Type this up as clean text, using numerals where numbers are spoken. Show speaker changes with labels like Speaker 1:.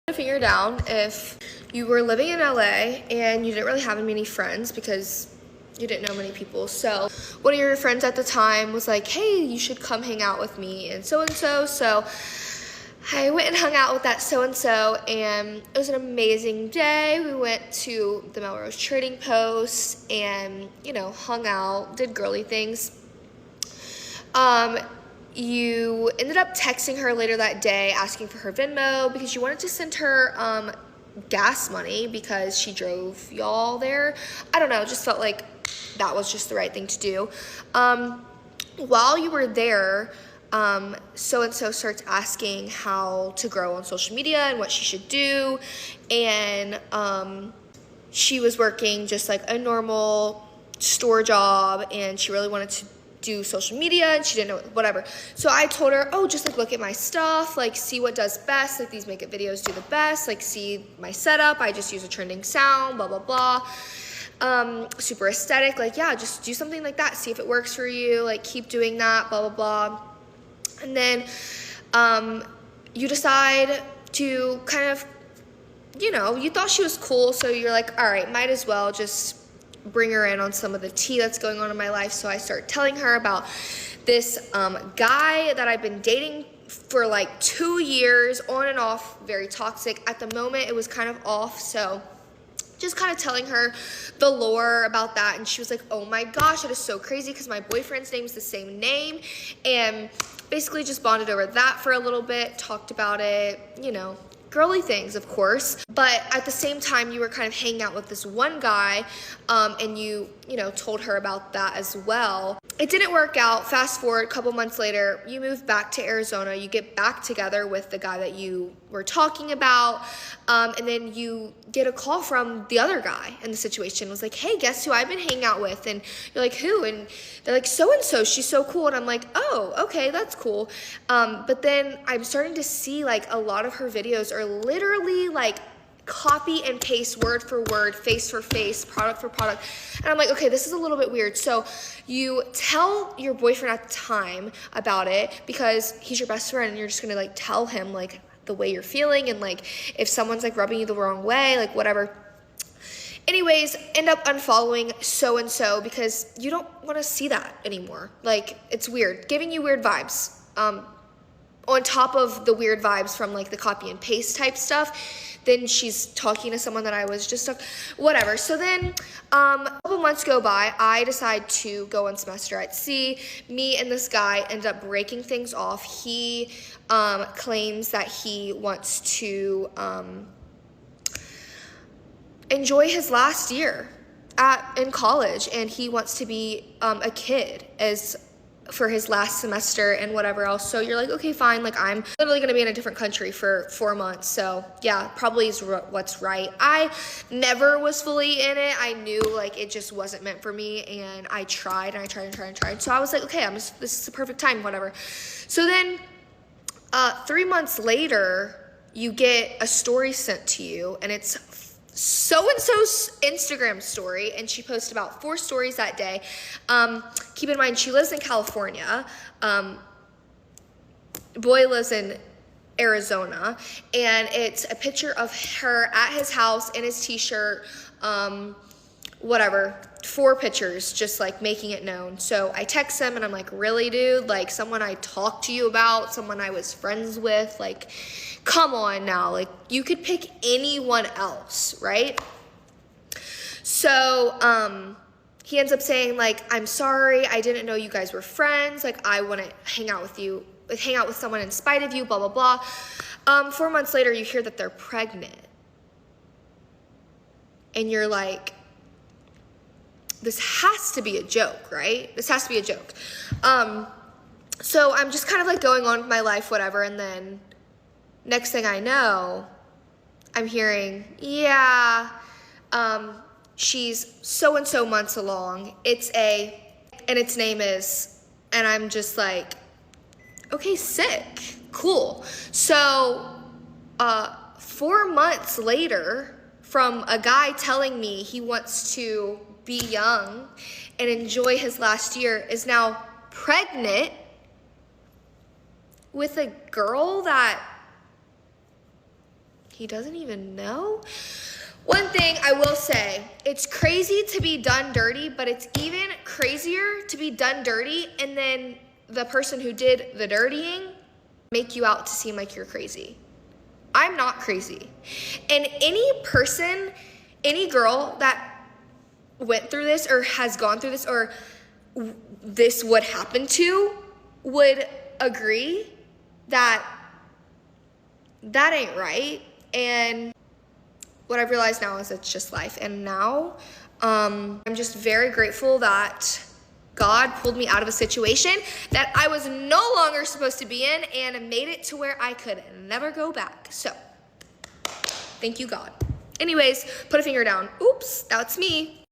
Speaker 1: To figure down if you were living in LA and you didn't really have many friends because you didn't know many people. So one of your friends at the time was like, hey, you should come hang out with me and so. So I went and hung out with that so-and-so, and it was an amazing day. We went to the Melrose Trading Post and, hung out, did girly things. You ended up texting her later that day asking for her Venmo because you wanted to send her gas money because she drove y'all there. I don't know, just felt like that was just the right thing to do. While you were there, so-and-so starts asking how to grow on social media and what she should do. And she was working just like a normal store job, and she really wanted to do social media, and she didn't know whatever. So I told her, oh, just like look at my stuff, like see what does best, like these makeup videos do the best, like see my setup, I just use a trending sound, blah, blah, blah. Super aesthetic, like yeah, just do something like that, see if it works for you, like keep doing that, blah, blah, blah. And then you decide to kind of, you thought she was cool, so you're like, all right, might as well just bring her in on some of the tea that's going on in my life. So I start telling her about this guy that I've been dating for like 2 years, on and off, very toxic. At the moment, it was kind of off, so just kind of telling her the lore about that. And she was like, oh my gosh, that is so crazy because my boyfriend's name's the same name. And basically just bonded over that for a little bit, talked about it, girly things, of course. But at the same time, you were kind of hanging out with this one guy, and you told her about that as well. It didn't work out. Fast forward a couple months later, you move back to Arizona. You get back together with the guy that you were talking about, and then you get a call from the other guy in the situation. It was like, hey, guess who I've been hanging out with? And you're like, who? And they're like, so-and-so, she's so cool. And I'm like, oh, okay, that's cool. But then I'm starting to see like a lot of her videos are literally like copy and paste, word for word, face for face, product for product. And I'm like, okay, this is a little bit weird. So you tell your boyfriend at the time about it because he's your best friend, and you're just gonna like tell him like the way you're feeling, and like if someone's like rubbing you the wrong way, like whatever. Anyways, end up unfollowing so-and-so because you don't want to see that anymore. Like, it's weird, giving you weird vibes. On top of the weird vibes from like the copy and paste type stuff, then she's talking to someone that I was just whatever. So then a couple months go by, I decide to go on semester at sea. Me and this guy end up breaking things off. He claims that he wants to enjoy his last year in college, and he wants to be a kid for his last semester and whatever else. So you're like, okay, fine, like I'm literally gonna be in a different country for 4 months, so yeah, probably is what's right. I never was fully in it. I knew like it just wasn't meant for me, and I tried. So I was like, okay, this is the perfect time, whatever. So then 3 months later, you get a story sent to you, and it's so-and-so's Instagram story, and she posted about 4 stories that day. Keep in mind, she lives in California. Boy lives in Arizona, and it's a picture of her at his house in his t-shirt, whatever, 4 pictures, just like making it known. So I text him and I'm like, really, dude? Like someone I talked to you about, someone I was friends with, like, come on now, like you could pick anyone else, right? So he ends up saying like, I'm sorry, I didn't know you guys were friends, like I want to hang out with someone in spite of you, blah, blah, blah. 4 months later, you hear that they're pregnant, and you're like, this has to be a joke, right? This has to be a joke. So I'm just kind of like going on with my life, whatever, and then next thing I know, I'm hearing, yeah, she's so-and-so months along. And its name is, and I'm just like, okay, sick, cool. So 4 months later, from a guy telling me he wants to be young and enjoy his last year, is now pregnant with a girl that He doesn't even know? One thing I will say, it's crazy to be done dirty, but it's even crazier to be done dirty and then the person who did the dirtying make you out to seem like you're crazy. I'm not crazy. And any person, any girl that went through this or has gone through this or this would happen to would agree that that ain't right. And what I've realized now is it's just life. And now I'm just very grateful that God pulled me out of a situation that I was no longer supposed to be in and made it to where I could never go back. So thank you, God. Anyways, put a finger down. Oops, that's me.